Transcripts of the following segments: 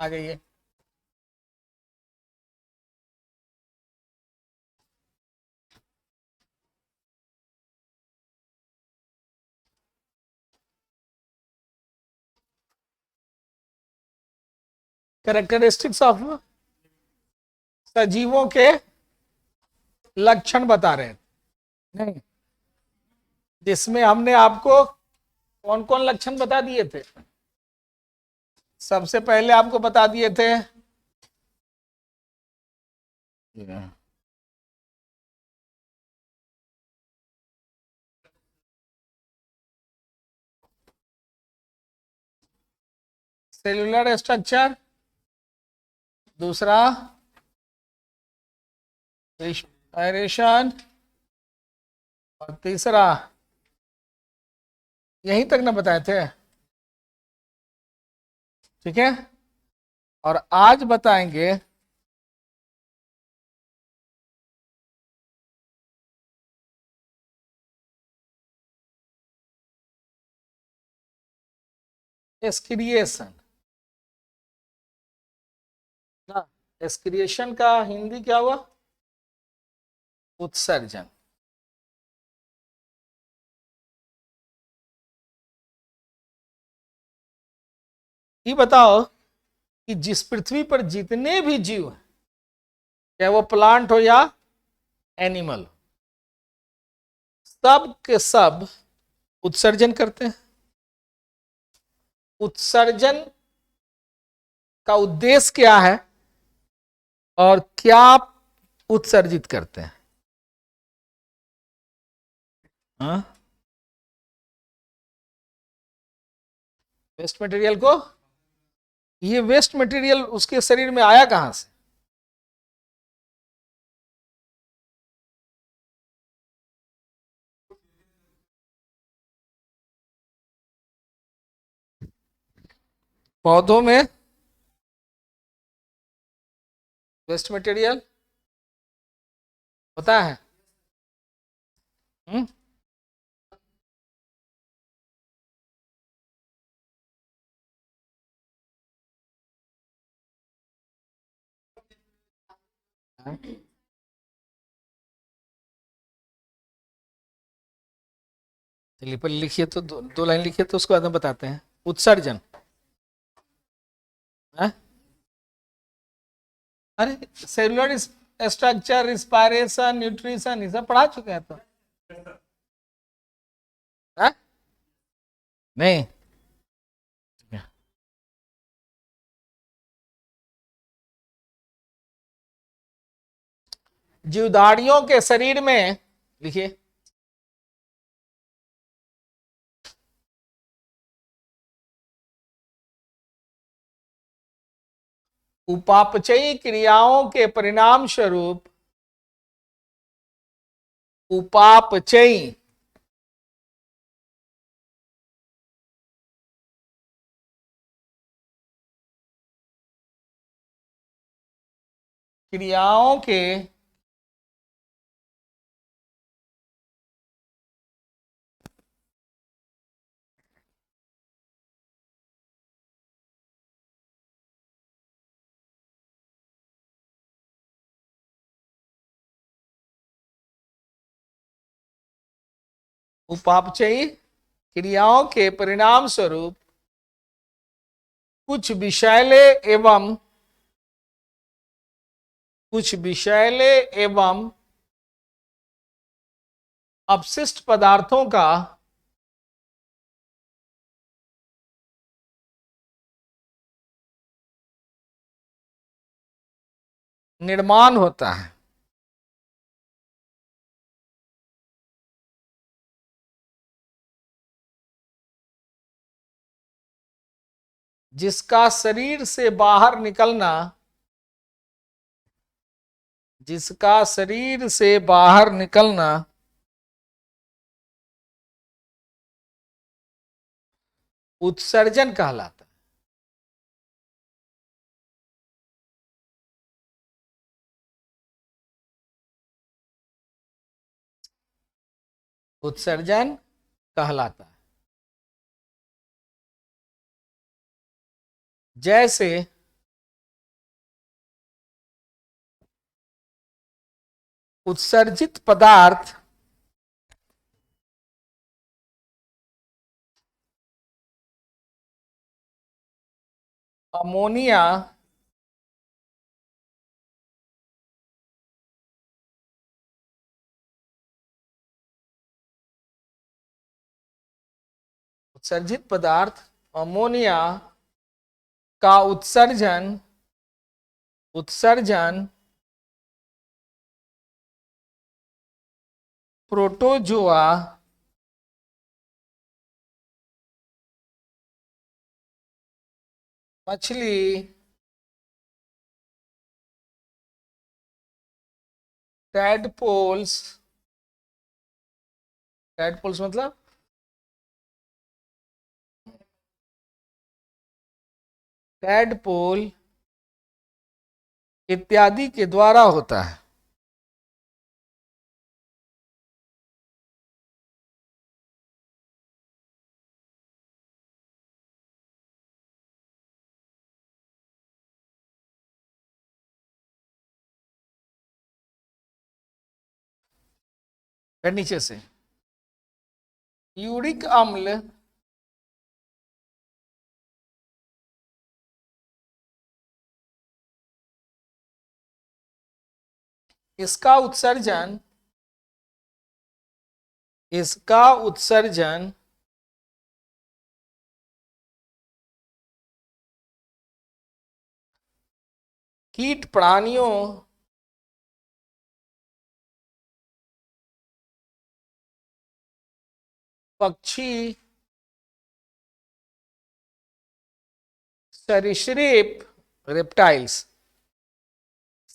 आ जाइए। Characteristics of सजीवों के लक्षण बता रहे हैं। नहीं, जिसमें हमने आपको कौन कौन लक्षण बता दिए थे। सबसे पहले आपको बता दिए थे सेलुलर स्ट्रक्चर, दूसरा रिस्पायरेशन, और तीसरा यहीं तक ना बताए थे। ठीक है, और आज बताएंगे एस्क्रिएशन। ना, एस्क्रिएशन का हिंदी क्या हुआ? उत्सर्जन। ये बताओ कि जिस पृथ्वी पर जितने भी जीव हैं, चाहे वो प्लांट हो या एनिमल, सब के सब उत्सर्जन करते हैं। उत्सर्जन का उद्देश्य क्या है और क्या उत्सर्जित करते हैं? हाँ? वेस्ट मटेरियल को, ये वेस्ट मटेरियल उसके शरीर में आया कहां से? पौधों में वेस्ट मटेरियल होता है। हम्म? चलिए पहले लिखिए तो, दो लाइन लिखिए तो उसको बाद में बताते हैं। उत्सर्जन, है? अरे सेलुलर स्ट्रक्चर, रिस्पायरेशन, न्यूट्रिशन, ये सब पढ़ा चुके हैं तो। है? नहीं, जीवधारियों के शरीर में लिखिए उपापचयी क्रियाओं के परिणाम स्वरूप, उपापचयी क्रियाओं के उपापचयी क्रियाओं के परिणाम स्वरूप कुछ विषैले एवं अपशिष्ट पदार्थों का निर्माण होता है। जिसका शरीर से बाहर निकलना, जिसका शरीर से बाहर निकलना उत्सर्जन कहलाता है। उत्सर्जन कहलाता है। जैसे उत्सर्जित पदार्थ अमोनिया उत्सर्जित पदार्थ अमोनिया का उत्सर्जन उत्सर्जन प्रोटोजोआ मछली टैडपोल्स टैडपोल्स मतलब टैडपोल इत्यादि के द्वारा होता है। फिर नीचे से यूरिक अम्ल इसका उत्सर्जन कीट प्राणियों पक्षी सरीसृप रेप्टाइल्स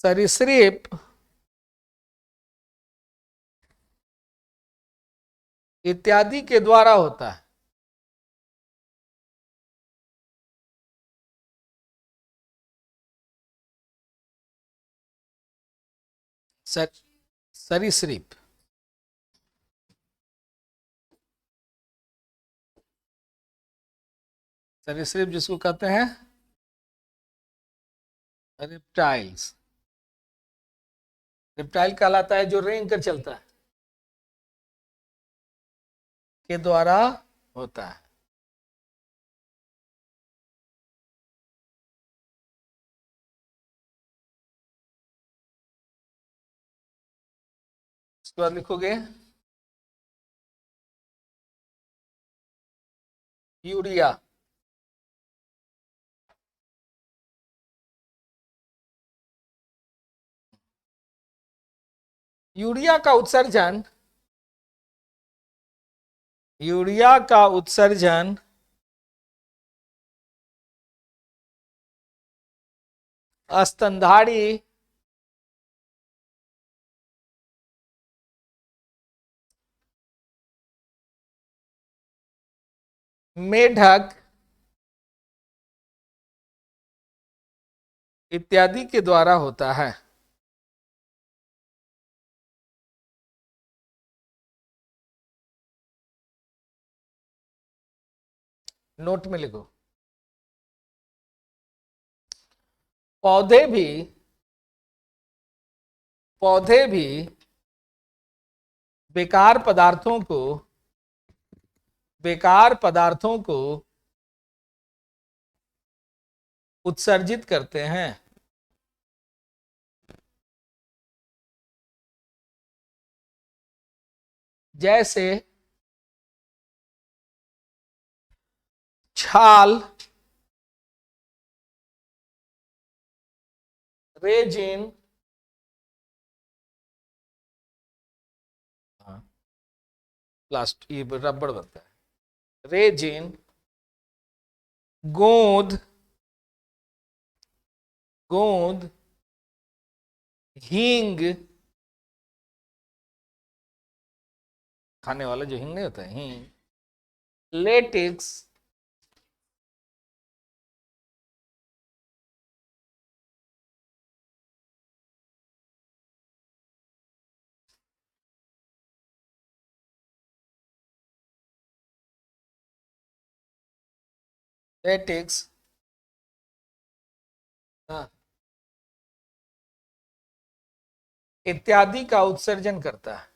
सरीसृप इत्यादि के द्वारा होता है। सरीसृप सरीसृप जिसको कहते हैं रेप्टाइल्स रेप्टाइल कहलाता है जो रेंग कर चलता है के द्वारा होता है। उसके बाद लिखोगे यूरिया यूरिया का उत्सर्जन स्तनधारी मेढक इत्यादि के द्वारा होता है। नोट में लिखो पौधे भी बेकार पदार्थों को उत्सर्जित करते हैं। जैसे छाल रेजिन प्लास्टिक ये रबड़ बनता है रेजिन गोंद हींग खाने वाला जो हींग नहीं होता है हींग लेटेक्स लेटेक्स हाँ इत्यादि का उत्सर्जन करता है।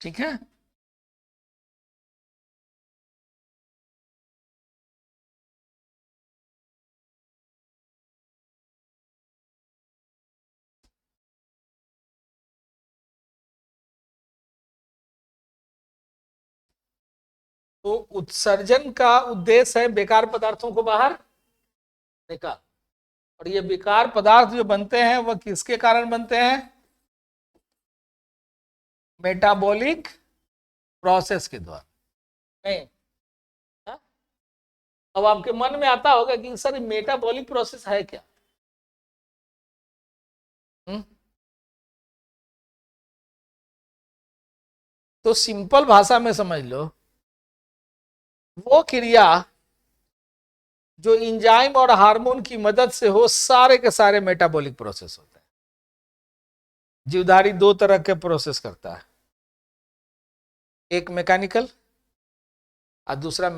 ठीक है, तो उत्सर्जन का उद्देश्य है बेकार पदार्थों को बाहर निकाल। और ये बेकार पदार्थ जो बनते हैं वह किसके कारण बनते हैं? मेटाबॉलिक प्रोसेस के द्वारा। नहीं, हाँ? अब आपके मन में आता होगा कि सर मेटाबॉलिक प्रोसेस है क्या? हुँ? तो सिंपल भाषा में समझ लो, वो क्रिया जो इंजाइम और हार्मोन की मदद से हो, सारे के सारे मेटाबॉलिक प्रोसेस होते हैं। जीवधारी दो तरह के प्रोसेस करता है, एक मैकेनिकल और दूसरा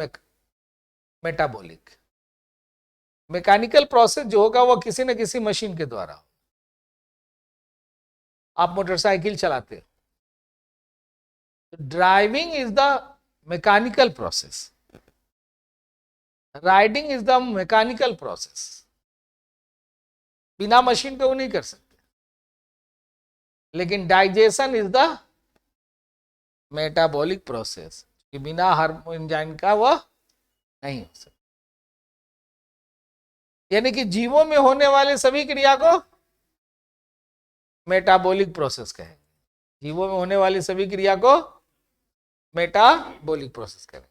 मेटाबॉलिक। मैकेनिकल प्रोसेस जो होगा वो किसी न किसी मशीन के द्वारा। आप मोटरसाइकिल चलाते हो, driving is the mechanical process, riding is the mechanical process. बिना मशीन पे वो नहीं कर सकते। लेकिन digestion is the metabolic process, कि बिना हार्मोन एंजाइम का वह नहीं हो सकता। यानी कि जीवों में होने वाले सभी क्रिया को मेटाबॉलिक प्रोसेस कहेंगे। जीवों में होने वाली सभी क्रिया को मेटाबॉलिक प्रोसेस कहेंगे।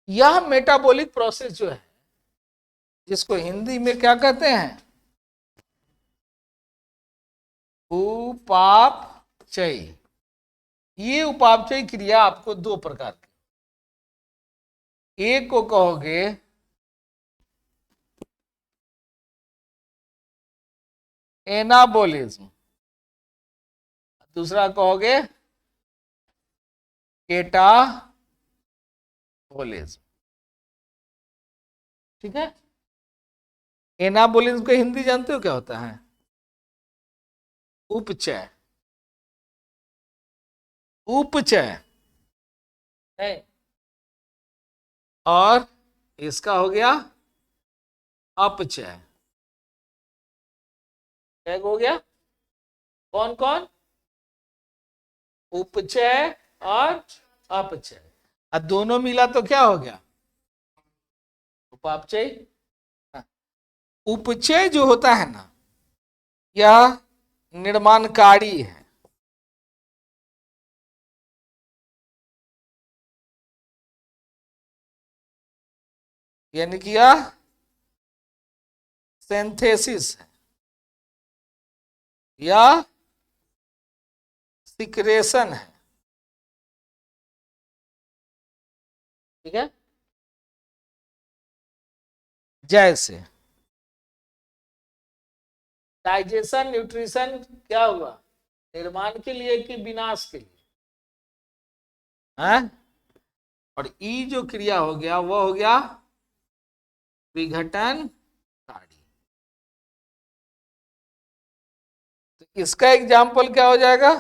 यह मेटाबॉलिक प्रोसेस जो है, जिसको हिंदी में क्या कहते हैं? उपापचय। ये उपापचय क्रिया आपको दो प्रकार की, एक को कहोगे एनाबोलिज्म, दूसरा कहोगे केटाबोलिज्म। ठीक है, एनाबोलिज्म को हिंदी जानते हो क्या होता है? उपचय। उपचय है, और इसका हो गया अपचय। क्या हो गया? कौन कौन? उपचय और अपचय। और दोनों मिला तो क्या हो गया? उपापचय। हाँ। उपचय जो होता है ना, यह निर्माणकारी है। यानी कि यह सिंथेसिस है या सिक्रेशन है। ठीक है, जैसे डाइजेशन, न्यूट्रिशन क्या हुआ? निर्माण के लिए कि विनाश के लिए? है? और ई जो क्रिया हो गया वो हो गया विघटनकारी। तो इसका एग्जाम्पल क्या हो जाएगा?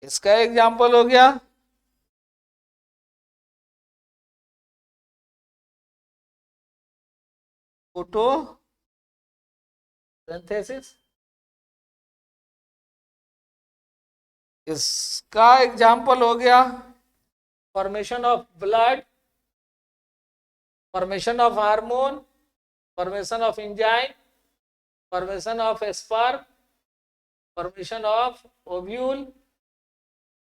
इसका एग्जाम्पल हो गया फोटोसिंथेसिस। इसका एग्जाम्पल हो गया formation of blood, formation of hormone, formation of enzyme, formation of sperm, formation of ovule.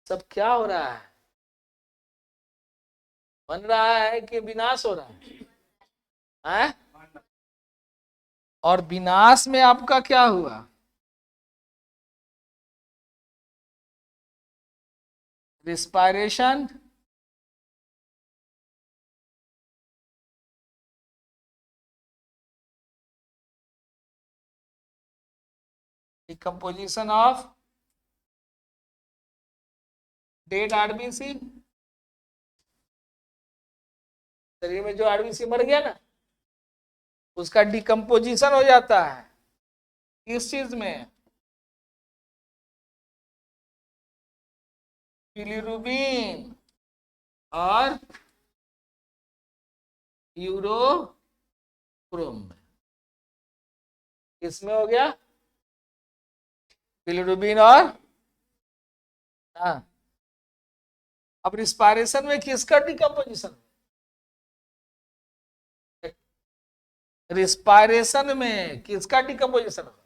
सब क्या हो रहा है? बन रहा है कि विनाश हो रहा है? और विनाश में आपका क्या हुआ? Respiration, decomposition of dead RBC, शरीर में जो आरबीसी मर गया ना उसका डिकम्पोजिशन हो जाता है किस चीज में, बिलिरुबिन और यूरोक्रोम में। किसमें हो गया, बिलिरुबिन और हाँ। अब रिस्पायरेशन में किसका डिकम्पोजिशन, रिस्पायरेशन में किसका डिकम्पोजिशन होगा,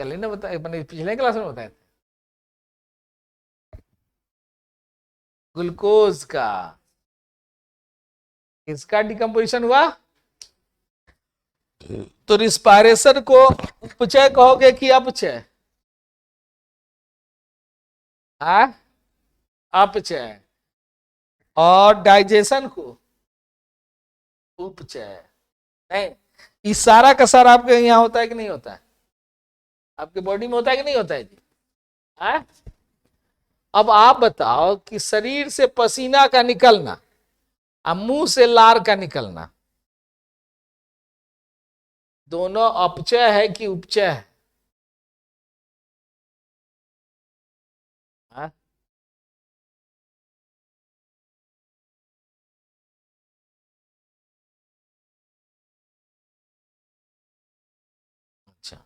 कल ही ना बताया, मैंने पिछले क्लास में बताया था, ग्लूकोज का। किसका डिकम्पोजिशन हुआ, तो रिस्पायरेशन को उपचय कहोगे कि अपचय, अपचय, और डाइजेशन को उपचय। नहीं, इस सारा का सारा आपके यहाँ होता है कि नहीं होता है, आपके बॉडी में होता है कि नहीं होता है जी, अब आप बताओ कि शरीर से पसीना का निकलना और मुंह से लार का निकलना दोनों अपचय है कि उपचय है, अच्छा,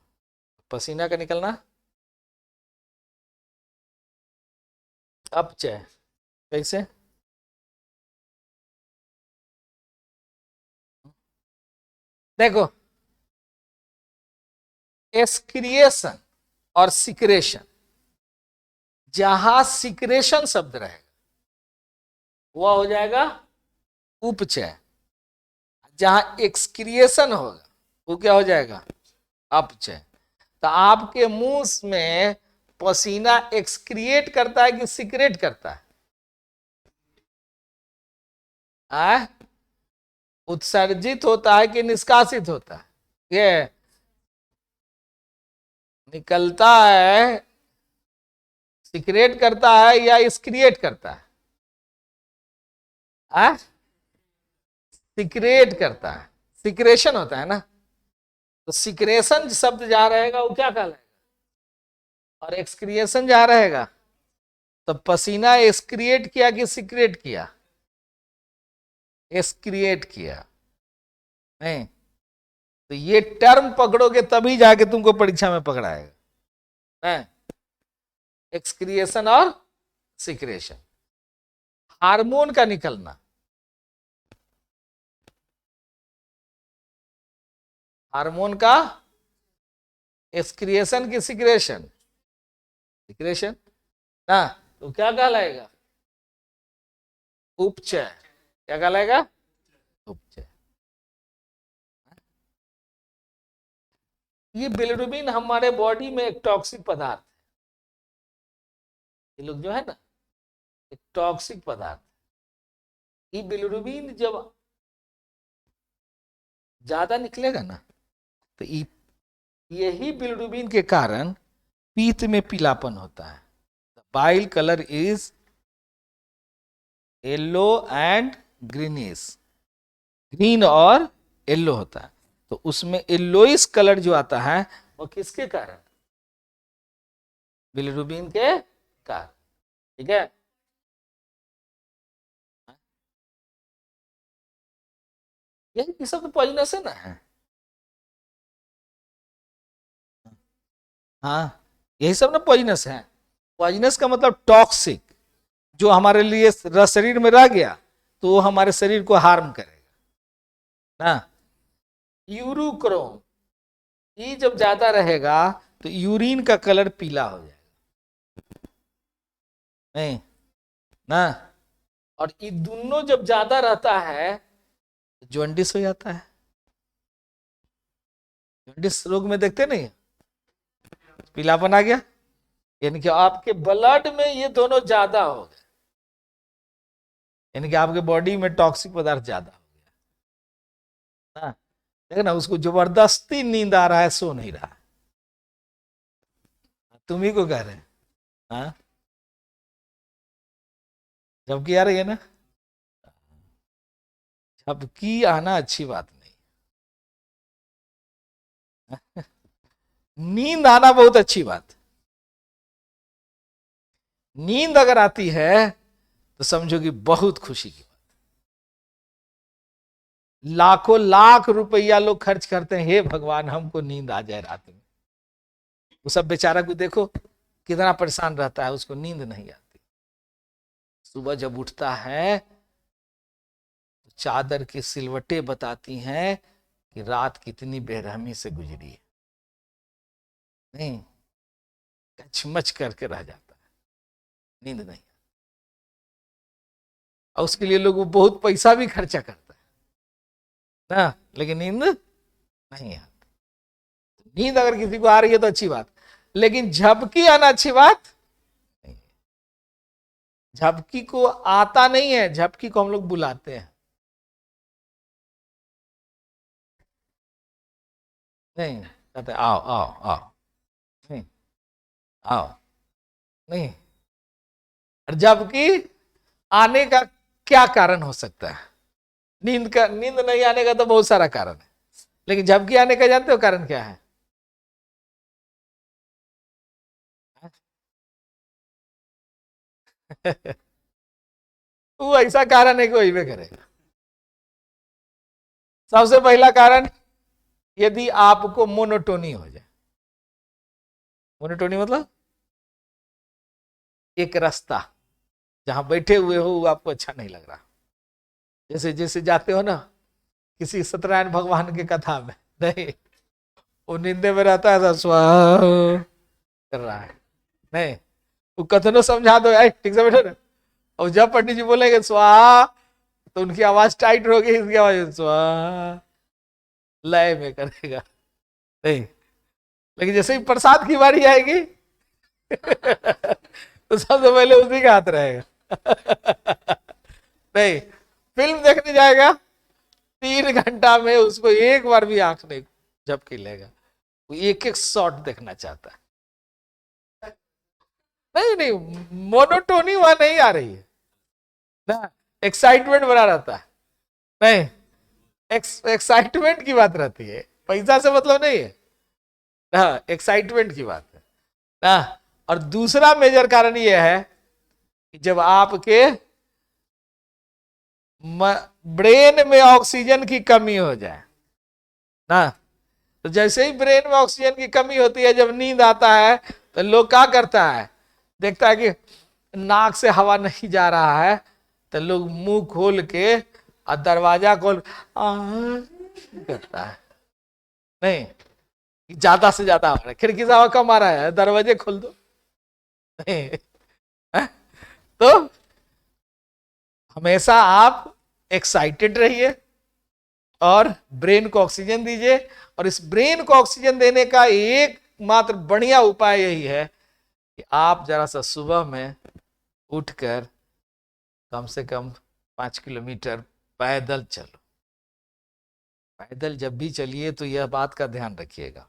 पसीना का निकलना अपचय, कैसे, देखो एक्सक्रिएशन और सिक्रेशन, जहां सिक्रेशन शब्द रहेगा वह हो जाएगा उपचय, जहां एक्सक्रिएशन होगा वो क्या हो जाएगा, अपचय। तो आपके मुंह में पसीना एक्सक्रिएट करता है कि सिक्रेट करता है, उत्सर्जित होता है कि निष्कासित होता है, ये निकलता है, सिक्रेट करता है या एक्सक्रिएट करता है, सिक्रेट करता है, सिक्रेशन होता है ना, तो सिक्रेशन शब्द जहां रहेगा वो क्या कहलाएगा, और एक्सक्रिएशन जहां रहेगा, तो पसीना एक्सक्रिएट किया कि सिक्रेट किया, एक्सक्रिएट किया, नहीं, तो ये टर्म पकड़ोगे तभी जाके तुमको परीक्षा में पकड़ाएगा, एक्सक्रिएशन और सिक्रेशन। हार्मोन का निकलना, हार्मोन का एक्सक्रिएशन की सिक्रेशन, सिक्रेशन ना, तो क्या कहलाएगा, उपचय, क्या कहलाएगा, उपचय। ये बिलिरुबिन हमारे बॉडी में एक टॉक्सिक पदार्थ है, ये लोग जो है ना एक टॉक्सिक पदार्थ, ये बिलिरुबिन जब ज्यादा निकलेगा ना तो यही बिलिरुबिन के कारण पीत में पीलापन होता है, bile colour is yellow and greenish, green और येलो होता है, तो उसमें येलोइश कलर जो आता है वो किसके कारण, बिलिरुबिन के कारण, ठीक है। यही सब तो पॉइजनस है ना, हाँ यही सब ना पॉइजनस है, पॉइजनस का मतलब टॉक्सिक, जो हमारे लिए शरीर में रह गया तो वो हमारे शरीर को हार्म करेगा ना। यूरोक्रोम, ये जब ज्यादा रहेगा तो यूरिन का कलर पीला हो जाएगा, नहीं ना, और ये दोनों जब ज्यादा रहता है तो जॉन्डिस हो जाता है, जॉन्डिस रोग में देखते नहीं, पीलापन आ गया, यानी कि आपके ब्लड में ये दोनों ज्यादा हो गए, यानी कि आपके बॉडी में टॉक्सिक पदार्थ ज्यादा हो गया, ना, देख ना, उसको जबरदस्ती नींद आ रहा है, सो नहीं रहा, तुम ही को कह रहे हैं। हाँ, जबकि आ रही है ना, झपकी आना अच्छी बात नहीं। नींद आना बहुत अच्छी बात। नींद अगर आती है तो समझो कि बहुत खुशी की बात। लाखों लाख रुपया लोग खर्च करते हैं, हे भगवान हमको नींद आ जाए रात में। वो सब बेचारा को देखो कितना परेशान रहता है, उसको नींद नहीं आती। सुबह जब उठता है तो चादर की सिलवटें बताती हैं कि रात कितनी बेरहमी से गुजरी है। नहीं, कचमच करके रह जाता है, नींद नहीं। और उसके लिए लोग वो बहुत पैसा भी खर्चा करता है ना, लेकिन नींद नहीं आती। नींद अगर किसी को आ रही है तो अच्छी बात, लेकिन झपकी आना अच्छी बात नहीं। झपकी को आता नहीं है, झपकी को हम लोग बुलाते हैं। नहीं, कहते आओ आओ आओ, नहीं, आओ, नहीं। और जबकि आने का क्या कारण हो सकता है? नींद नहीं आने का तो बहुत सारा कारण है, लेकिन झपकी आने का जानते हो कारण क्या है? वो ऐसा कारण है कि वही में करेगा। सबसे पहला कारण, यदि आपको मोनोटोनी हो जाए। मोनोटोनी मतलब एक रास्ता जहां बैठे हुए हो वो आपको अच्छा नहीं लग रहा। जैसे जैसे जाते हो ना किसी सत्यनारायण भगवान की कथा में, नहीं, वो नींदे में रहता है तो स्वाहा कर रहा है, नहीं, वो कथनों समझा दो यार, ठीक से बैठो ना। और जब पंडित जी बोलेंगे स्वाहा तो उनकी आवाज टाइट होगी, इसकी आवाज स्वाहा लय में करेगा, नहीं। लेकिन जैसे ही प्रसाद की बारी आएगी तो सबसे पहले उसी का हाथ रहेगा। नहीं, फिल्म देखने जाएगा 3 घंटा में उसको एक बार भी आंख नहीं झपकी लेगा, वो एक एक शॉट देखना चाहता है। नहीं नहीं, मोनोटोनी वहां नहीं आ रही है ना, एक्साइटमेंट बना रहता है। नहीं, एक्साइटमेंट की बात रहती है, पैसा से मतलब नहीं है ना, एक्साइटमेंट की बात है ना। और दूसरा मेजर कारण यह है कि जब आपके ब्रेन में ऑक्सीजन की कमी हो जाए ना, तो जैसे ही ब्रेन में ऑक्सीजन की कमी होती है, जब नींद आता है तो लोग क्या करता है, देखता है कि नाक से हवा नहीं जा रहा है, तो लोग मुंह खोल के और दरवाजा खोल करता है। नहीं, ज्यादा से ज्यादा हो रहा है, खिड़की से हवा कम आ रहा है, दरवाजे खोल दो। नहीं है? तो हमेशा आप एक्साइटेड रहिए और ब्रेन को ऑक्सीजन दीजिए। और इस ब्रेन को ऑक्सीजन देने का एक मात्र बढ़िया उपाय यही है कि आप जरा सा सुबह में उठकर कम से कम 5 किलोमीटर पैदल चलो। पैदल जब भी चलिए तो यह बात का ध्यान रखिएगा,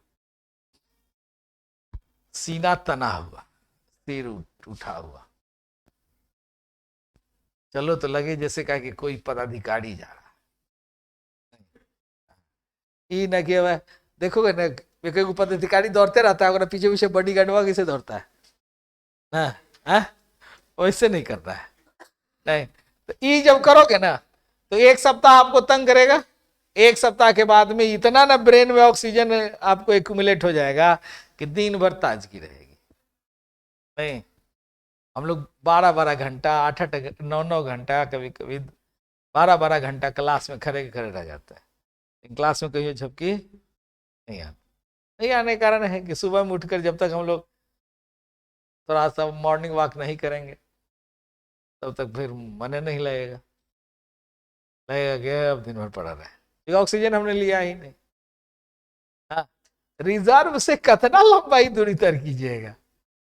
सीना तना हुआ, सिर उठा हुआ चलो, तो लगे जैसे कहा कि कोई पदाधिकारी जा रहा है। ये न कि देखोगे ना, कोई पदाधिकारी दौड़ते रहता है, पीछे पीछे बॉडी गार्ड कैसे दौड़ता है ना, हाँ? वैसे नहीं करता है। नहीं, तो ये जब करोगे ना तो 1 सप्ताह आपको तंग करेगा, 1 सप्ताह के बाद में इतना ना ब्रेन में ऑक्सीजन आपको एक्यूमुलेट हो जाएगा कि दिन भर ताजगी रहेगी। नहीं, हम लोग 12-12 घंटा, 8-8, 9-9 घंटा, कभी कभी 12-12 घंटा क्लास में खड़े खड़े रह जाते हैं, क्लास में कहीं झपकी नहीं आती। नहीं आने का कारण है कि सुबह में उठकर जब तक हम लोग थोड़ा सा मॉर्निंग वॉक नहीं करेंगे तब तक फिर मन नहीं लगेगा, लगेगा कि अब दिन भर पड़ा रहे, ऑक्सीजन हमने लिया ही नहीं। हाँ, रिजर्व से कितना लंबाई दूरी तय कीजिएगा,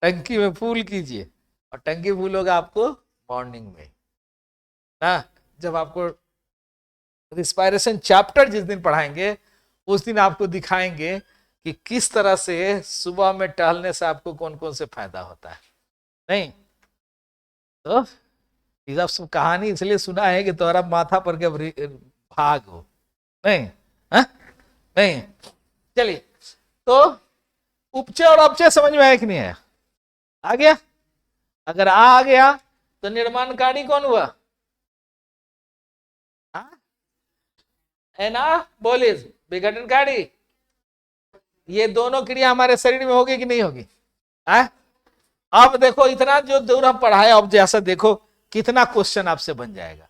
टंकी में फुल कीजिए, और टंकी फुल होगा आपको मॉर्निंग में। हाँ, जब आपको रिस्पायरेशन चैप्टर जिस दिन पढ़ाएंगे उस दिन आपको दिखाएंगे कि किस तरह से सुबह में टहलने से आपको कौन कौन से फायदा होता है। नहीं तो ये सब कहानी इसलिए सुना है कि तुम्हारा माथा पर के भाग हो। नहीं हा? नहीं चलिए, तो उपचय और अपचय समझ में आया कि नहीं आया? आ गया? अगर आ गया तो निर्माणकारी कौन हुआ? एनाबोलिज्म, विघटनकारी। ये दोनों क्रिया हमारे शरीर में होगी कि नहीं होगी? है? अब देखो इतना जो दूर हम पढ़ाए, अब जैसा देखो कितना क्वेश्चन आपसे बन जाएगा।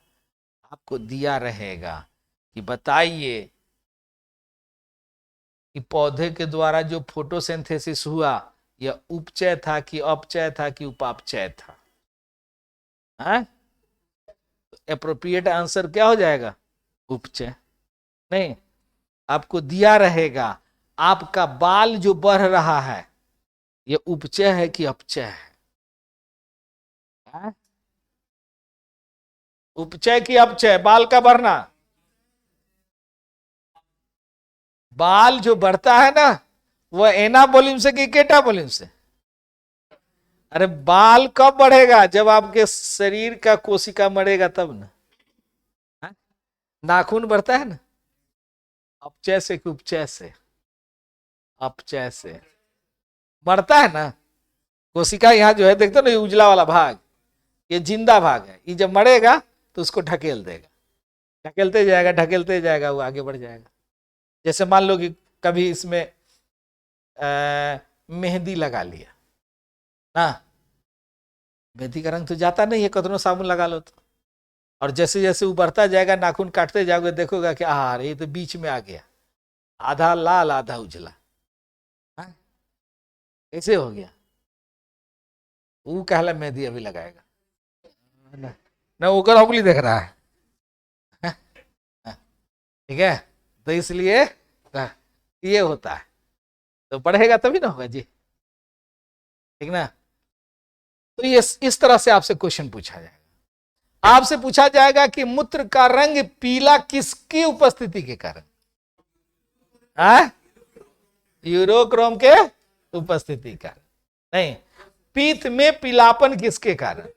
आपको दिया रहेगा कि बताइए कि पौधे के द्वारा जो फोटोसिंथेसिस हुआ यह उपचय था कि अपचय था कि उपापचय था? एप्रोप्रिएट आंसर क्या हो जाएगा? उपचय। नहीं, आपको दिया रहेगा आपका बाल जो बढ़ रहा है यह उपचय है कि अपचय है? उपचय की अपचय? बाल का बढ़ना, बाल जो बढ़ता है ना वह एनाबोलिज्म से कि केटाबोलिज्म से? अरे बाल कब बढ़ेगा? जब आपके शरीर का कोशिका मरेगा तब ना। हाँ? नाखून बढ़ता है ना, अपचय से कि उपचय से? अपचय से बढ़ता है ना। कोशिका यहाँ जो है देखते हो ना, ये उजला वाला भाग, ये जिंदा भाग है, ये जब मरेगा तो उसको ढकेल देगा, ढकेलते जाएगा, वो आगे बढ़ जाएगा। जैसे मान लो कि कभी इसमें मेहंदी लगा लिया ना, मेहंदी का रंग तो जाता नहीं है, कतनो साबुन लगा लो तो। और जैसे जैसे उभरता जाएगा, नाखून काटते जाओगे, देखोगा कि ये तो बीच में आ गया, आधा लाल आधा उजला। हाँ? कैसे हो गया? वो कहला मेहंदी अभी लगाएगा ना, ना वो कर उंगली देख रहा है। हाँ? हाँ, ठीक है। तो इसलिए ये होता है, तो पढ़ेगा तभी ना होगा जी, ठीक ना। तो ये इस तरह से आपसे क्वेश्चन पूछा जाएगा। आपसे पूछा जाएगा कि मूत्र का रंग पीला किसकी उपस्थिति के कारण? यूरोक्रोम के उपस्थिति का? नहीं, पीत में पीलापन किसके कारण?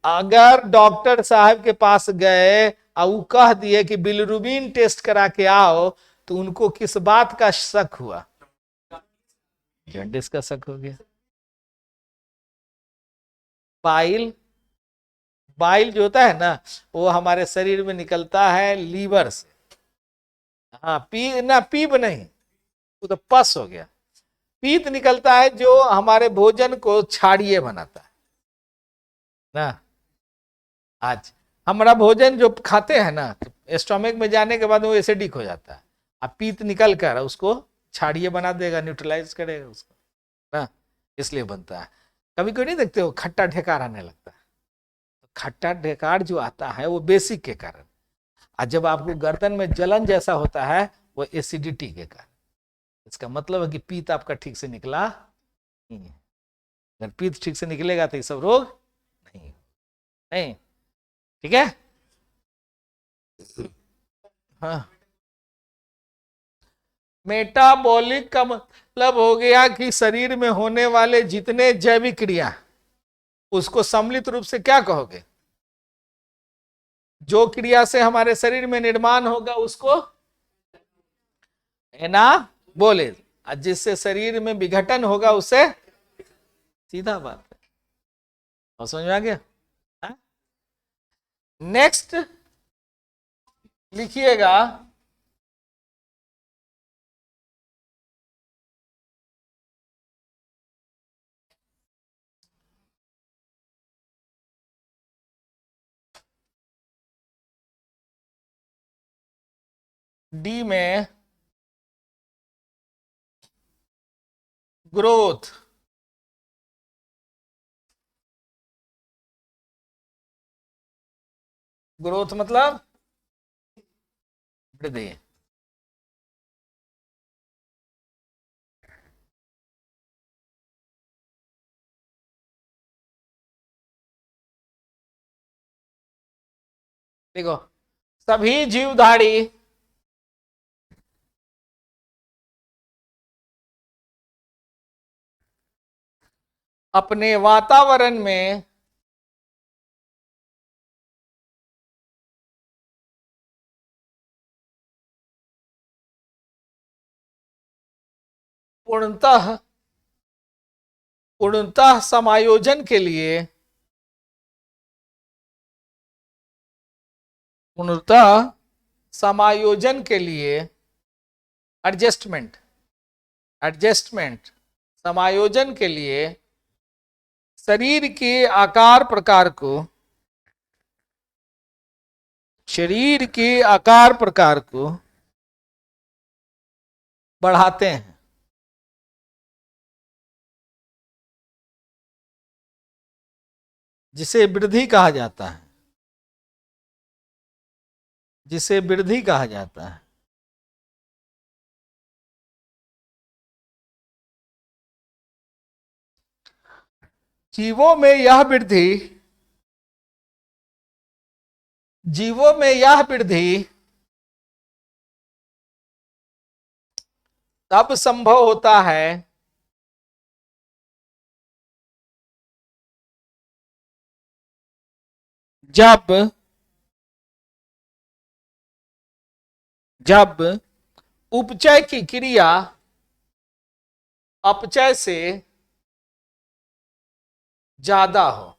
अगर डॉक्टर साहब के पास गए और वो कह दिए कि बिलिरुबिन टेस्ट करा के आओ, तो उनको किस बात का शक हुआ? जॉन्डिस का शक हो गया। बाइल, बाइल जो होता है ना वो हमारे शरीर में निकलता है लीवर से। हाँ, पी ना, पीप नहीं, वो तो पस हो गया। पीत निकलता है जो हमारे भोजन को क्षारीय बनाता है ना। आज हमारा भोजन जो खाते हैं ना, स्टोमक में जाने के बाद वो एसिडिक हो जाता है, अब पीत निकल कर उसको क्षारीय बना देगा, न्यूट्रलाइज करेगा उसको ना, इसलिए बनता है। कभी कोई नहीं देखते हो खट्टा ढेकार आने लगता है, तो खट्टा ढेकार जो आता है वो बेसिक के कारण, और जब आपको गर्दन में जलन जैसा होता है वो एसिडिटी के कारण। इसका मतलब है कि पीत आपका ठीक से निकला नहीं है। अगर पीत ठीक से निकलेगा तो ये सब रोग नहीं। नहीं, ठीक है। हाँ, मेटाबॉलिक का मतलब हो गया कि शरीर में होने वाले जितने जैविक क्रिया, उसको सम्मिलित रूप से क्या कहोगे? जो क्रिया से हमारे शरीर में निर्माण होगा उसको एनाबोलिज्म, और जिससे शरीर में विघटन होगा उसे, सीधा बात है। और समझ में आ गया? नेक्स्ट लिखिएगा, डी में ग्रोथ। ग्रोथ मतलब वृद्धि। देखो सभी जीवधारी अपने वातावरण में पूर्णतः पूर्णतः समायोजन के लिए पूर्णतः समायोजन के लिए एडजस्टमेंट एडजस्टमेंट समायोजन के लिए शरीर के आकार प्रकार को शरीर के आकार प्रकार को बढ़ाते हैं। जिसे वृद्धि कहा जाता है, जिसे वृद्धि कहा जाता है। जीवों में यह वृद्धि जीवों में यह वृद्धि तब संभव होता है जब जब उपचय की क्रिया अपचय से ज्यादा हो।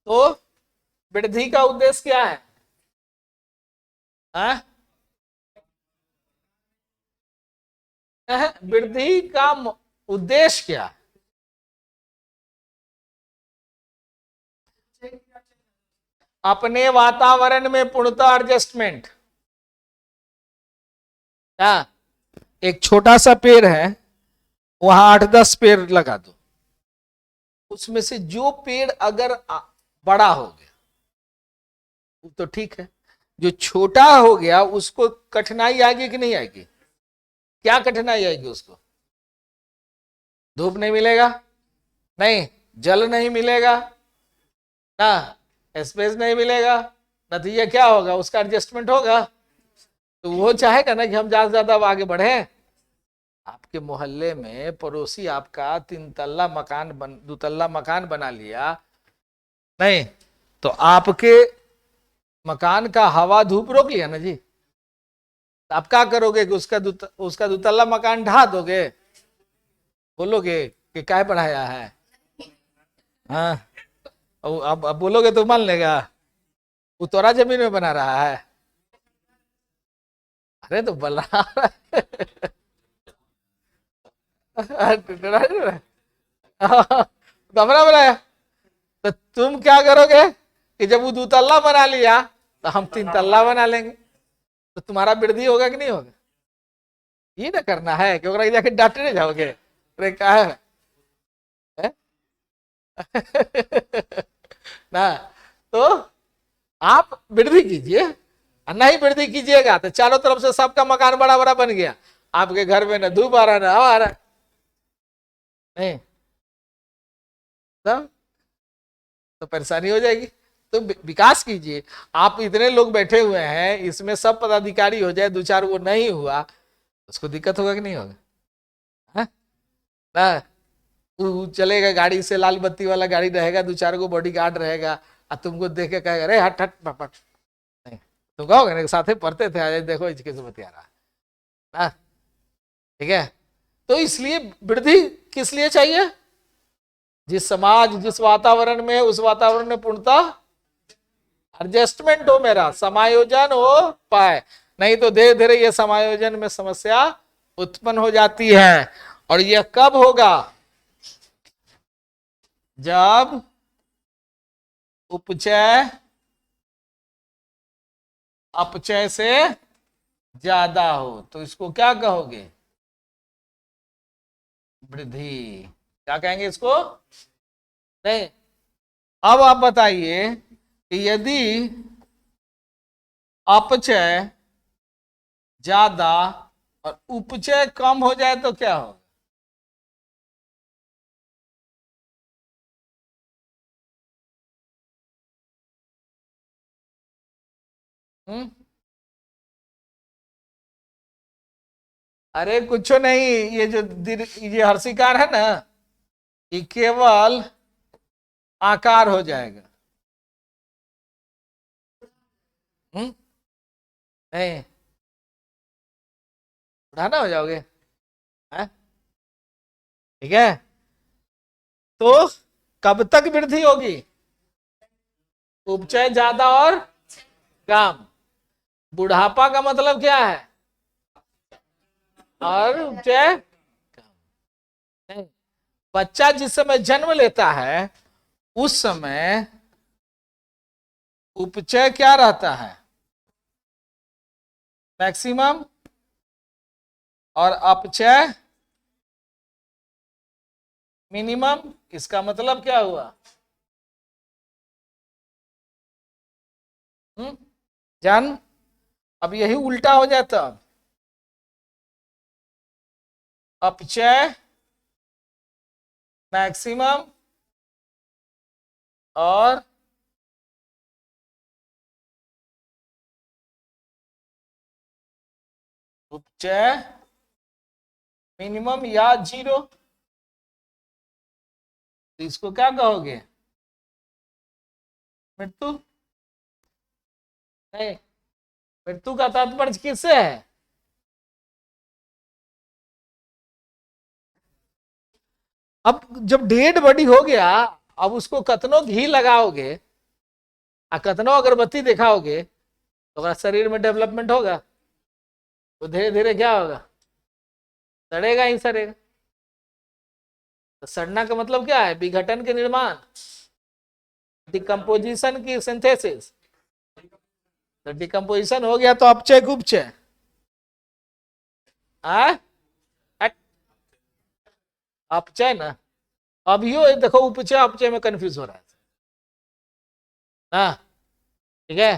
तो वृद्धि का उद्देश्य क्या है? हाँ? वृद्धि का उद्देश्य क्या है? अपने वातावरण में पूर्णतः एडजस्टमेंट। एक छोटा सा पेड़ है, वहां 8-10 पेड़ लगा दो, उसमें से जो पेड़ अगर बड़ा हो गया वो तो ठीक है, जो छोटा हो गया उसको कठिनाई आएगी कि नहीं आएगी? क्या कठिनाई आएगी उसको? धूप नहीं मिलेगा, नहीं जल नहीं मिलेगा ना, स्पेस नहीं मिलेगा, नतीजा क्या होगा? उसका एडजस्टमेंट होगा। तो वो चाहेगा ना कि हम ज्यादा से ज्यादा आगे बढ़े। आपके मोहल्ले में पड़ोसी आपका 2 तल्ला मकान बना लिया, नहीं तो आपके मकान का हवा धूप रोक लिया ना जी, तो आप क्या करोगे कि उसका 2 तल्ला मकान ढा दोगे? बोलोगे कि क्या बढ़ाया है? हाँ, अब बोलोगे तो मान लेगा वो तोरा जमीन में बना रहा है। अरे तो बना तो हमारा बनाया। तो तुम क्या करोगे कि जब वो 2 तल्ला बना लिया तो हम 3 तल्ला बना लेंगे, तो तुम्हारा वृद्धि होगा कि नहीं होगा? ये ना करना है कि ओकरा जाके डांटने जाओगे, अरे क्या है? ना, तो आप वृद्धि कीजिए, नहीं वृद्धि कीजिएगा तो चारों तरफ से सबका मकान बड़ा बड़ा बन गया, आपके घर में ना धूप आ रहा ना हवा आ रहा, नहीं तो परेशानी हो जाएगी। तो विकास कीजिए। आप इतने लोग बैठे हुए हैं, इसमें सब पदाधिकारी हो जाए, 2-4 वो नहीं हुआ, उसको दिक्कत होगा कि नहीं होगा? है ना? वो चलेगा गाड़ी से, लाल बत्ती वाला गाड़ी रहेगा, 2-4 को बॉडी गार्ड रहेगा, और तुमको देख के कहेगा अरे हट हट पट, नहीं तुम कहोगे ना साथ ही पढ़ते थे, अरे देखो इसके से बतिया रहा है। ठीक है, तो इसलिए वृद्धि किस लिए चाहिए? जिस समाज जिस वातावरण में, उस वातावरण में पूर्णतः एडजस्टमेंट हो, मेरा समायोजन हो पाए, नहीं तो धीरे धीरे ये समायोजन में समस्या उत्पन्न हो जाती है। और यह कब होगा? जब उपचय अपचय से ज्यादा हो, तो इसको क्या कहोगे? वृद्धि। क्या कहेंगे इसको? नहीं। अब आप बताइए कि यदि अपचय ज्यादा और उपचय कम हो जाए तो क्या होगा? हम्म? अरे कुछ नहीं, ये जो ये हर्षिकार है ना, ये केवल आकार हो जाएगा। हम्म? नहीं, बुढ़ाना हो जाओगे। हैं? ठीक है, तो कब तक वृद्धि होगी? उपचय ज्यादा और कम। बुढ़ापा का मतलब क्या है? और उपचय कम। नहीं, बच्चा जिस समय जन्म लेता है उस समय उपचय क्या रहता है? मैक्सिमम। और अपचय मिनिमम। इसका मतलब क्या हुआ? हम्म? जन्म। अब यही उल्टा हो जाता। अपचय मैक्सिमम और उपचय मिनिमम या जीरो। तो इसको क्या कहोगे? मृत्यु। नहीं, मृत्यु का तात्पर्य किससे है? अब जब डेड बॉडी हो गया, अब उसको कतनो घी लगाओगे और कतनो अगरबत्ती दिखाओगे तो अगर शरीर में डेवलपमेंट होगा तो धीरे धीरे क्या होगा? सड़ेगा ही सड़ेगा। तो सड़ना का मतलब क्या है? विघटन के निर्माण, डिकम्पोजिशन की सिंथेसिस। तो डिकम्पोजिशन हो गया तो अपचय कुपचय। आ अपचय ना। अभी ये देखो, उपचय अपचय में कंफ्यूज हो रहा है। हाँ, ठीक है।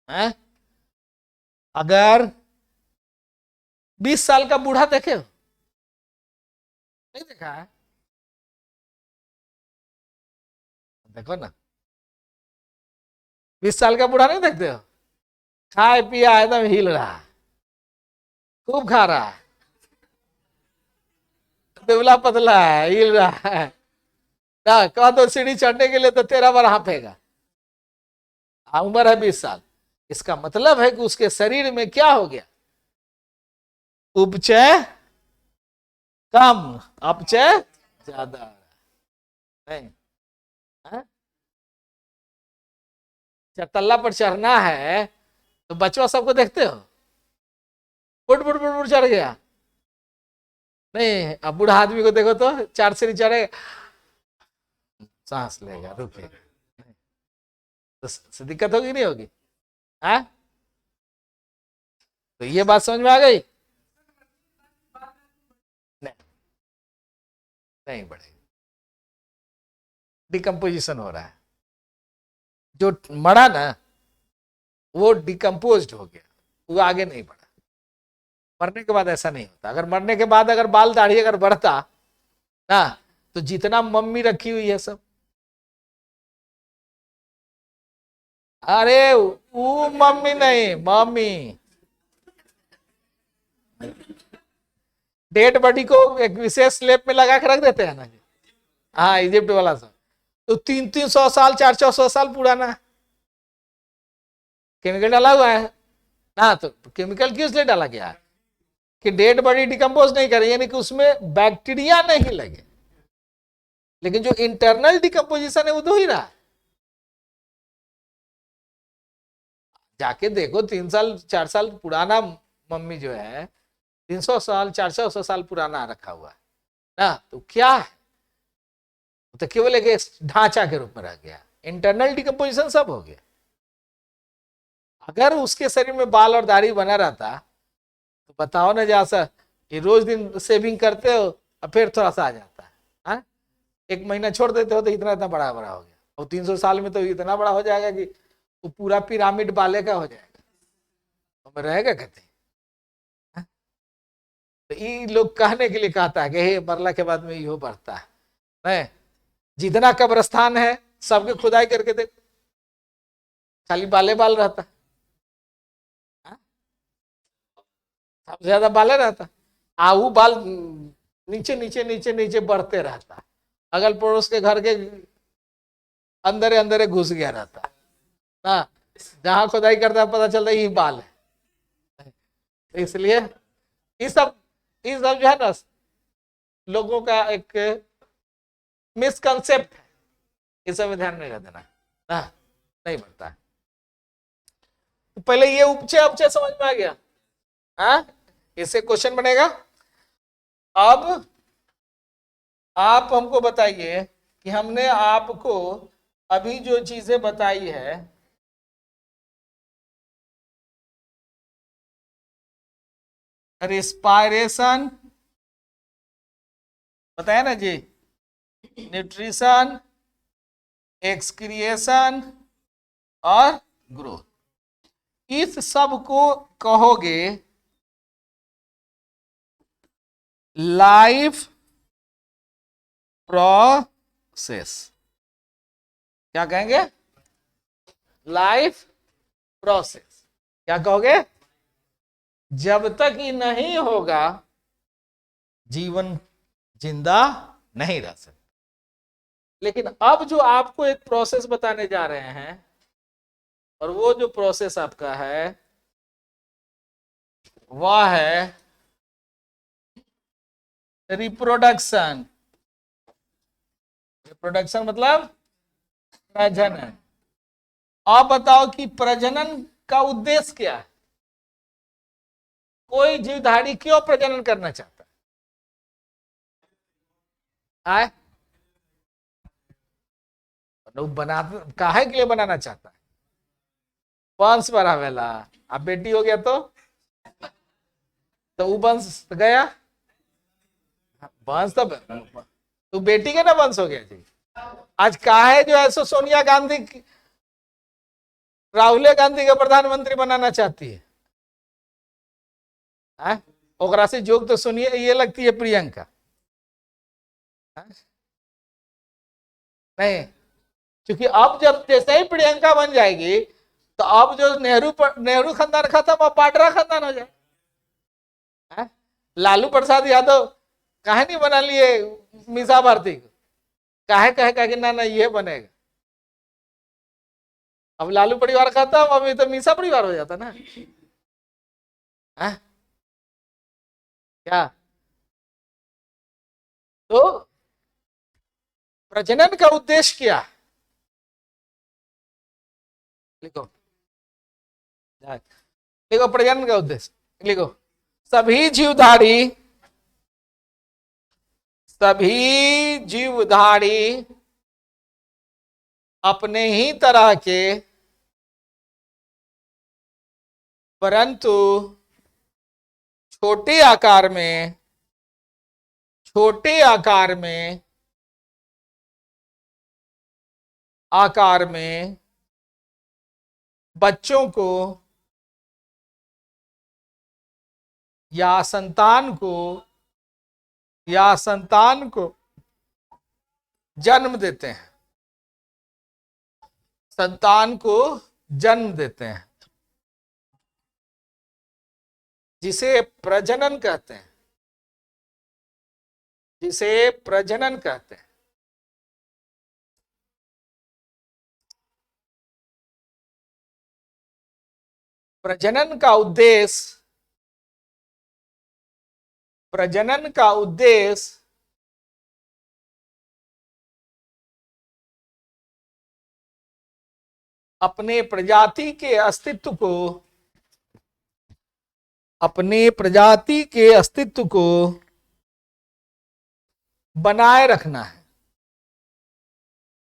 हाँ? अगर 20 साल का बूढ़ा देखे हो? नहीं देखा है? देखो ना, 20 साल का बूढ़ा नहीं देखते हो? खाए पिया एकदम हिल रहा है, खूब खा रहा है, दुबला पतला है, हिल रहा है ना। कहा तो सीढ़ी चढ़ने के लिए तो 13 बार हाँफेगा। उम्र है 20 साल। इसका मतलब है कि उसके शरीर में क्या हो गया? उपचय कम, अपचय ज्यादा। नहीं? हाँ? 4 तल्ला पर चढ़ना है तो बचवा सबको देखते हो, फुट फुट फुट फुट चढ़ गया। नहीं, अब बूढ़ा आदमी को देखो तो 4 सीढ़ी चढ़े, सांस लेगा, रुकेगा। तो दिक्कत होगी नहीं होगी? हाँ? तो ये बात समझ में आ गई? नहीं, नहीं बढ़ेगी। डिकम्पोजिशन हो रहा है। जो मरा ना वो डिकम्पोज हो गया, वो आगे नहीं बढ़ा। मरने के बाद ऐसा नहीं होता। अगर मरने के बाद अगर बाल दाढ़ी अगर बढ़ता ना, तो जितना मम्मी रखी हुई है सब, अरे वो मम्मी नहीं, मम्मी डेड बॉडी को एक विशेष स्लेब में लगा के रख देते हैं ना। हाँ, इजिप्ट वाला सब तो 300-300 साल, 400-400 साल पुराना है। केमिकल डाला हुआ है ना। तो केमिकल किस लिए डाला गया है? कि डेड बॉडी डिकम्पोज नहीं करे, यानी कि उसमें बैक्टीरिया नहीं लगे। लेकिन जो इंटरनल डिकम्पोजिशन है वो तो ही रहा। जाके देखो, 3 साल 4 साल पुराना मम्मी जो है, 300 साल 400 साल पुराना रखा हुआ है ना। तो क्या है? तो केवल एक ढांचा के रूप में रह गया, इंटरनल डिकम्पोजिशन सब हो गया। अगर उसके शरीर में बाल और दाढ़ी बना रहता तो बताओ ना, जैसा कि रोज दिन सेविंग करते हो और फिर थोड़ा सा आ जाता है। हाँ? 1 महीना छोड़ देते हो तो इतना इतना बड़ा बड़ा हो गया, और 300 साल में तो इतना बड़ा हो जाएगा कि तो पूरा पिरामिड बाले का हो जाएगा, तो रहेगा कहते। तो ये लोग कहने के लिए कहता है कि हे मरला के बाद में यो बढ़ता है नहीं, जितना कब्रस्तान है सबके खुदाई करके देखो, खाली बाले बाल रहता, सबसे ज्यादा बाले रहता, वो बाल नीचे नीचे नीचे नीचे बढ़ते रहता, अगल पड़ोस के घर के अंदर अंदर घुस गया रहता ना, जहां खुदाई करता है पता चलता ये बाल है। इसलिए ये सब जो है ना लोगों का एक मिसकंसेप्ट है, इस सब में ध्यान नहीं देना ना, नहीं बढ़ता है। तो पहले ये उपचय उपचय समझ में आ गया, हाँ, इससे क्वेश्चन बनेगा। अब आप हमको बताइए कि हमने आपको अभी जो चीजें बताई है, रिस्पायरेशन बताया ना जी, न्यूट्रिशन, एक्सक्रिएशन और ग्रोथ, इस सब को कहोगे लाइफ प्रोसेस। क्या कहेंगे? Life process. क्या कहोगे? जब तक ये नहीं होगा जीवन जिंदा नहीं रह सकता। लेकिन अब जो आपको एक प्रोसेस बताने जा रहे हैं, और वो जो प्रोसेस आपका है वह है रिप्रोडक्शन। रिप्रोडक्शन मतलब प्रजनन। आप बताओ कि प्रजनन का उद्देश्य क्या है? कोई जीवधारी क्यों प्रजनन करना चाहता है? बना काहे के लिए बनाना चाहता है? वंश बढ़ावेला। अब बेटी हो गया तो वो वंश गया, वंश तो बेटी का ना वंश हो गया जी। आज काहे जो है सो सोनिया गांधी राहुल गांधी का प्रधानमंत्री बनाना चाहती है? ओकरा से जोग तो सुनिए, ये लगती है प्रियंका। नहीं, क्योंकि अब जब जैसे ही प्रियंका बन जाएगी तो अब जो नेहरू खानदान खत्म, अब पाटरा खानदान हो जाए। लालू प्रसाद यादव काहे नहीं बना लिए मीसा भारती को? काहे कहे कि ना ना ये बनेगा। अब लालू परिवार खत्म, अभी तो मीसा परिवार हो जाता ना। क्या? तो प्रजनन का उद्देश्य क्या है? लिखो, लिखो प्रजनन का उद्देश्य लिखो। सभी जीवधारी अपने ही तरह के परंतु छोटे आकार में बच्चों को या संतान को जन्म देते हैं। संतान को जन्म देते हैं, जिसे प्रजनन कहते हैं। प्रजनन का उद्देश्य अपने प्रजाति के अस्तित्व को बनाए रखना है।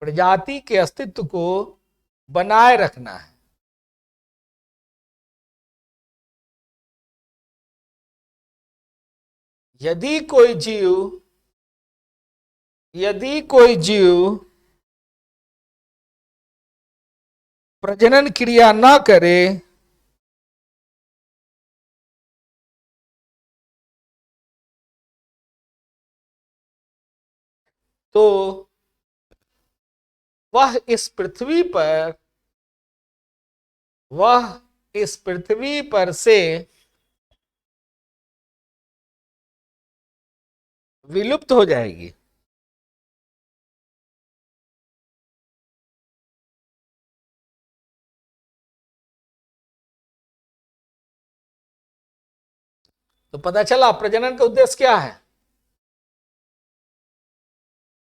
प्रजाति के अस्तित्व को बनाए रखना है। यदि कोई जीव प्रजनन क्रिया ना करे तो वह इस पृथ्वी पर वह इस पृथ्वी पर से विलुप्त हो जाएगी। तो पता चला प्रजनन का उद्देश्य क्या है?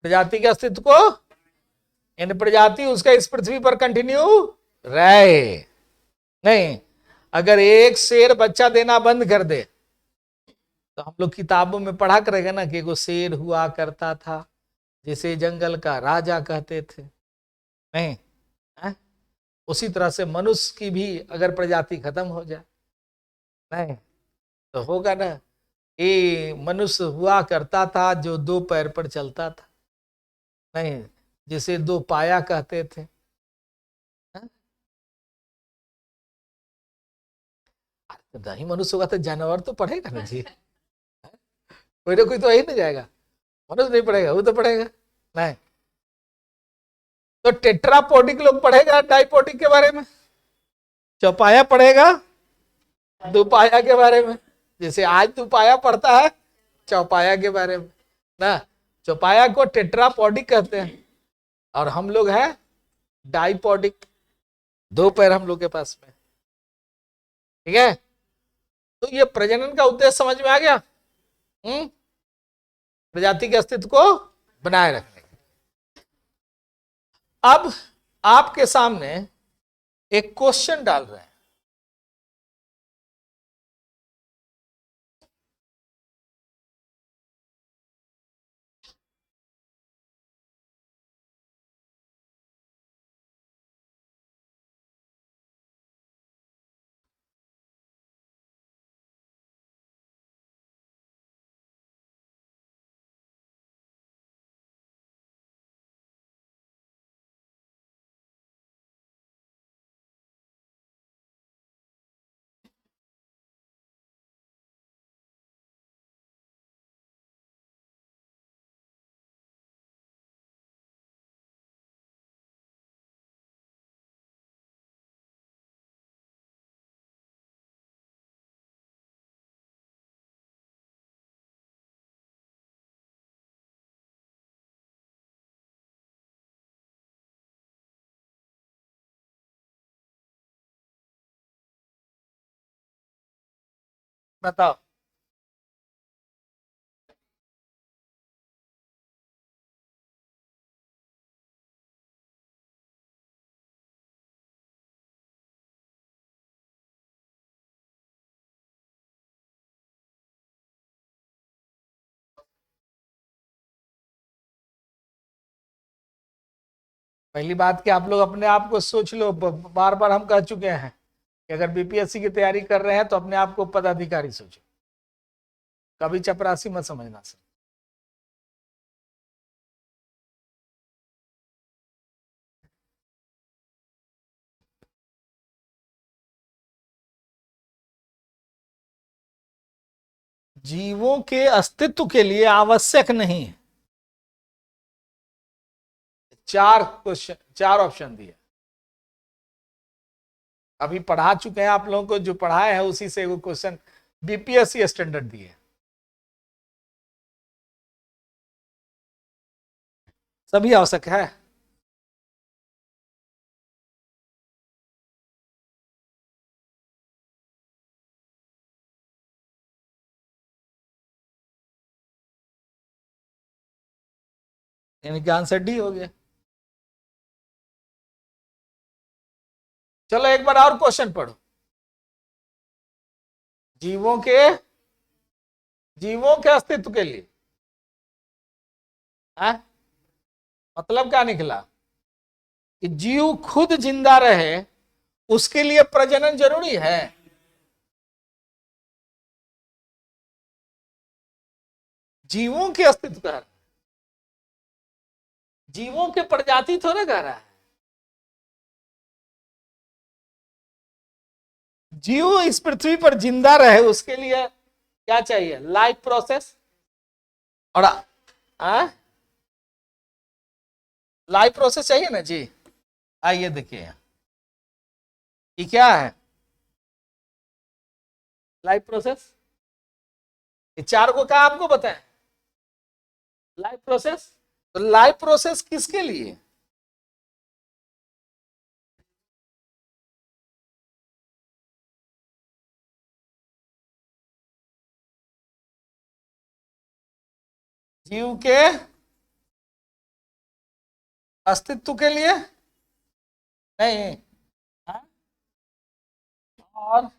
प्रजाति के अस्तित्व को, इन प्रजाति उसका इस पृथ्वी पर कंटिन्यू रहे। नहीं, अगर एक शेर बच्चा देना बंद कर दे तो हम लोग किताबों में पढ़ा करेंगे ना कि एगो शेर हुआ करता था जिसे जंगल का राजा कहते थे। नहीं है? उसी तरह से मनुष्य की भी अगर प्रजाति खत्म हो जाए, नहीं तो होगा ना, ये मनुष्य हुआ करता था जो दो पैर पर चलता था, नहीं जिसे दो पाया कहते थे। हाँ? तो नहीं मनुष्य होगा तो जानवर तो पढ़ेगा ना जी। कोई ना कोई तो ही नहीं जाएगा, मनुष्य नहीं पढ़ेगा, वो तो पढ़ेगा। नहीं तो टेट्रापोडिक लोग पढ़ेगा डाइपोडिक के बारे में, चौपाया पढ़ेगा दुपाया के बारे में, जैसे आज दुपाया पढ़ता है चौपाया के बारे में ना। चौपाया को टेट्रापोडिक कहते हैं और हम लोग हैं डाइपोडिक, दो पैर हम लोग के पास में। ठीक है, तो ये प्रजनन का उद्देश्य समझ में आ गया। प्रजाति के अस्तित्व को बनाए रखने। अब आपके सामने एक क्वेश्चन डाल रहे हैं। बताओ। पहली बात कि आप लोग अपने आप को सोच लो, बार बार हम कह चुके हैं कि अगर बीपीएससी की तैयारी कर रहे हैं तो अपने आप को पदाधिकारी सोचो, कभी चपरासी मत समझना सर। जीवों के अस्तित्व के लिए आवश्यक नहीं है। चार क्वेश्चन, चार ऑप्शन दिए, अभी पढ़ा चुके हैं आप लोगों को, जो पढ़ाए हैं उसी से वो क्वेश्चन बीपीएससी स्टैंडर्ड दिए। सभी आवश्यक है। यानी कि आंसर डी हो गया। चलो एक बार और क्वेश्चन पढ़ो। जीवों के जीवों के अस्तित्व के लिए है? मतलब क्या निकला कि जीव खुद जिंदा रहे उसके लिए प्रजनन जरूरी है। जीवों के अस्तित्व का, जीवों के प्रजाति थोड़ा कह रहा है। जीव इस पृथ्वी पर जिंदा रहे उसके लिए क्या चाहिए? Life process. और लाइफ प्रोसेस चाहिए ना जी। आइए देखिए ये क्या है लाइफ प्रोसेस। ये चार को क्या आपको बताएं लाइफ प्रोसेस। तो लाइफ प्रोसेस किसके लिए? जीव के अस्तित्व के लिए नहीं। हाँ? और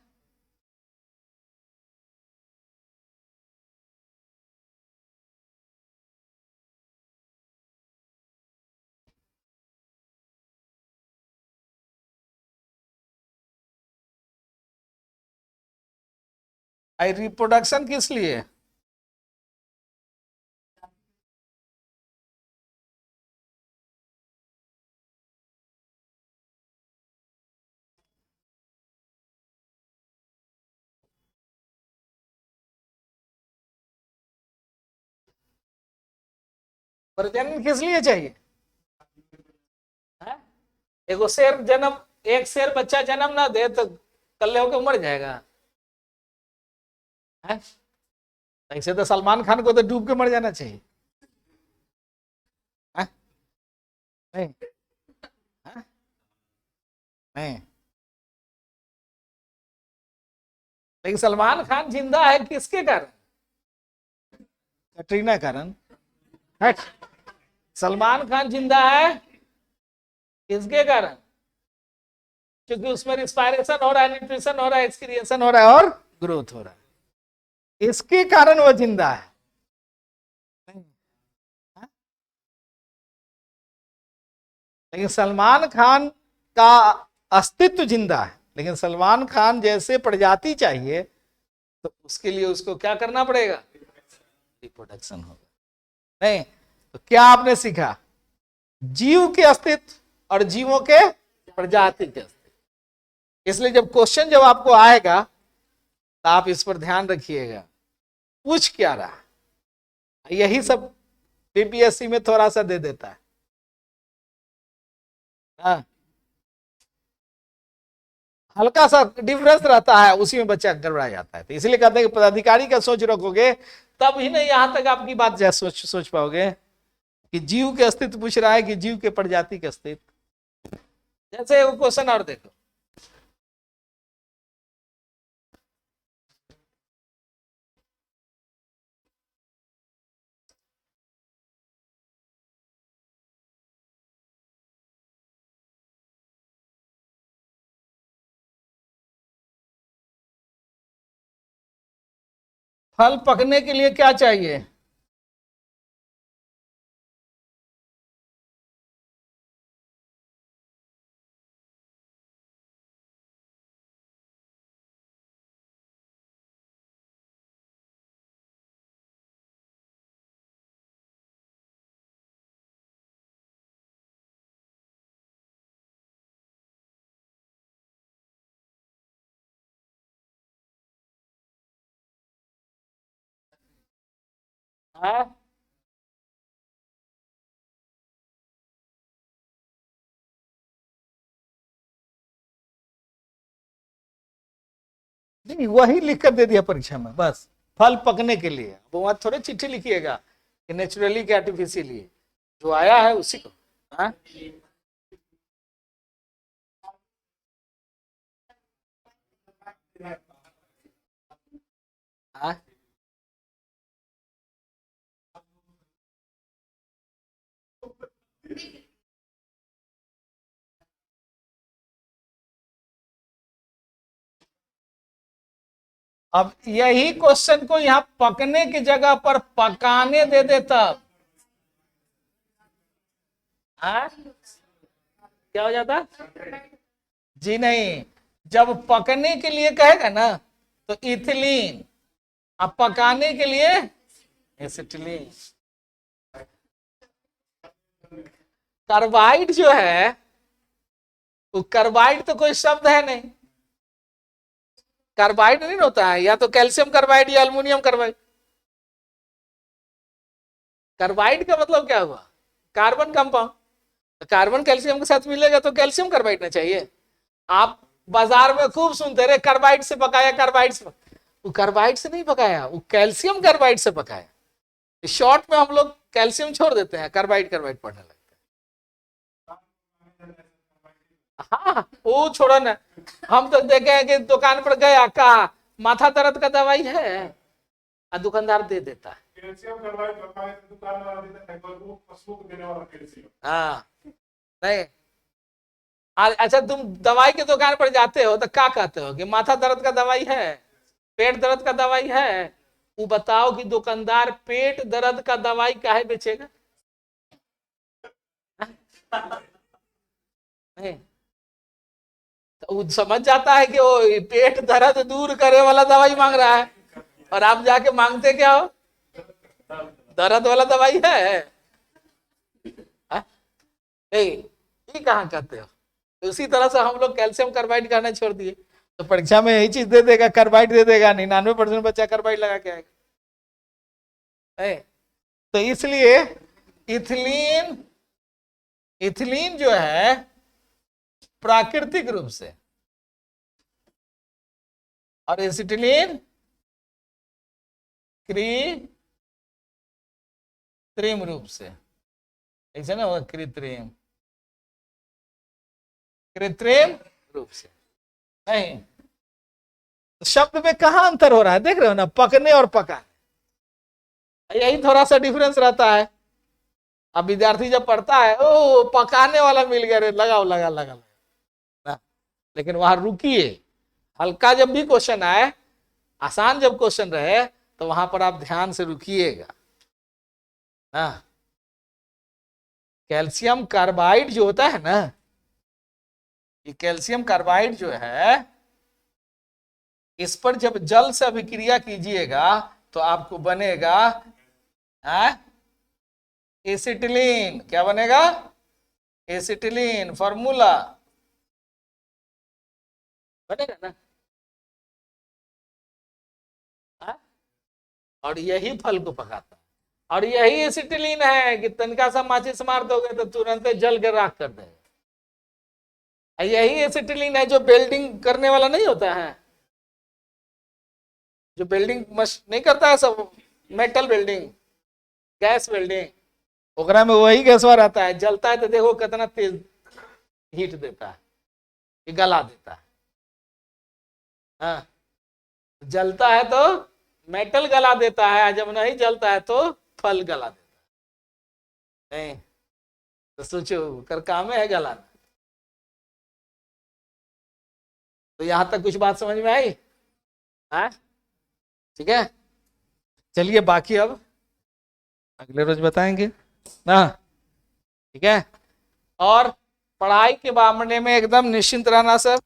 रिप्रोडक्शन किस लिए? प्रजनन किस लिए चाहिए? हाँ? एगो शेर जन्म एक शेर बच्चा जन्म ना दे तो कल होकर मर जाएगा। हाँ? ऐसे तो सलमान खान को तो डूब के मर जाना चाहिए। हाँ? नहीं। हाँ? नहीं। लेकिन सलमान खान जिंदा है किसके कारण? कटरीना कारण। हट। सलमान खान जिंदा है किसके कारण? क्योंकि उसमें रिस्पायरेशन हो रहा है, न्यूट्रिशन हो रहा है, एक्सक्रिएशन हो रहा है और ग्रोथ हो रहा है, इसके कारण वो जिंदा है। हाँ? लेकिन सलमान खान का अस्तित्व जिंदा है, लेकिन सलमान खान जैसे प्रजाति चाहिए तो उसके लिए उसको क्या करना पड़ेगा? रिप्रोडक्शन होगा। नहीं तो क्या आपने सीखा? जीव के अस्तित्व और जीवों के प्रजाति के अस्तित्व। इसलिए जब क्वेश्चन जब आपको आएगा तो आप इस पर ध्यान रखिएगा पूछ क्या रहा। यही सब बीपीएससी में थोड़ा सा दे देता है। हाँ, हल्का सा डिफरेंस रहता है, उसी में बच्चा गड़बड़ा जाता है। तो इसलिए कहते हैं कि पदाधिकारी का सोच रखोगे तब ही नहीं यहां तक आपकी बात सोच पाओगे कि जीव के अस्तित्व पूछ रहा है कि जीव के प्रजाति के अस्तित्व। जैसे वो क्वेश्चन और देखो, फल पकने के लिए क्या चाहिए? हाँ? नहीं वही लिख कर दे दिया परीक्षा में बस, फल पकने के लिए। वो वहां थोड़े चिट्ठी लिखिएगा कि नेचुरली कि आर्टिफिशियली, जो आया है उसी को। हाँ? हाँ? अब यही क्वेश्चन को यहाँ पकने की जगह पर पकाने दे देता। हाँ? क्या हो जाता? जी नहीं, जब पकने के लिए कहेगा ना तो इथिलीन, अब पकाने के लिए एसिटिलीन। कार्बाइड जो है वो कार्बाइड तो कोई शब्द है नहीं, कार्बाइड नहीं होता है, या तो कैल्शियम कार्बाइड या अल्युमिनियम कार्बाइड। कार्बाइड का मतलब क्या हुआ? Carbon compound. कार्बन कैल्शियम के साथ मिलेगा तो कैल्शियम कार्बाइड ना चाहिए। आप बाजार में खूब सुनते रहे कार्बाइड से पकाया, कार्बाइड से। वो कार्बाइड से नहीं पकाया, वो कैल्शियम कार्बाइड से पकाया। शॉर्ट में हम लोग कैल्शियम छोड़ देते हैं, कार्बाइड कार्बाइड पढ़ने लगते हैं। हाँ वो छोड़ो ना, हम तो देखे हैं कि दुकान पर गया, कहा माथा दर्द का दवाई है, और दुकानदार दे देता है। हाँ नहीं, अच्छा तुम दवाई की दुकान पर जाते हो तो क्या कहते हो कि माथा दर्द का दवाई है, पेट दर्द का दवाई है? वो बताओ कि दुकानदार पेट दर्द का दवाई काहे बेचेगा? नहीं, तो वो समझ जाता है कि वो पेट दर्द दूर करे वाला दवाई मांग रहा है, और आप जाके मांगते क्या हो? दर्द वाला दवाई है। ये कहाँ कहते हो? तो उसी तरह से हम लोग कैल्शियम कार्बाइड कहना छोड़ दिए, तो परीक्षा में यही चीज दे देगा, कार्बाइड दे देगा। 99% बच्चा कार्बाइड लगा के आएगा। तो इसलिए इथिलीन, इथिलीन जो है प्राकृतिक रूप से, और एसिटिलीन कृत्रिम रूप से, ऐसे ना होगा, कृत्रिम, कृत्रिम रूप से नहीं। शब्द में कहां अंतर हो रहा है, देख रहे हो ना, पकने और पकाने, यही थोड़ा सा डिफरेंस रहता है। अब विद्यार्थी जब पढ़ता है, ओ पकाने वाला मिल गया रे, लगाओ लगा लगा लगा, लेकिन वहां रुकिए। हल्का जब भी क्वेश्चन आए, आसान जब क्वेश्चन रहे, तो वहां पर आप ध्यान से रुकिएगा। कैल्शियम कार्बाइड जो होता है ना, ये कैल्शियम कार्बाइड जो है, इस पर जब जल से अभिक्रिया कीजिएगा तो आपको बनेगा एसिटिलीन। क्या बनेगा? एसिटिलीन फॉर्मूला बनेगा ना। और यही फल को पकाता है, और यही एसिटिलीन है कि तनका सा माचिस मार दोगे तो तुरंत जल के राख कर देगा। यही एसिटिलीन है जो वेल्डिंग करने वाला नहीं होता है, जो वेल्डिंग नहीं करता है सब, मेटल वेल्डिंग, गैस वेल्डिंग, ओकरा में वही गैसवा रहता है। जलता है तो देखो कितना तेज हीट देता है, ये गला देता है। हाँ, जलता है तो मेटल गला देता है, जब नहीं जलता है तो फल गला देता है। नहीं तो सोचो कर काम है गलाना। तो यहां तक कुछ बात समझ में आई? हाँ ठीक है, चलिए बाकी अब अगले रोज बताएंगे ना, ठीक है। और पढ़ाई के मामले में एकदम निश्चिंत रहना सर।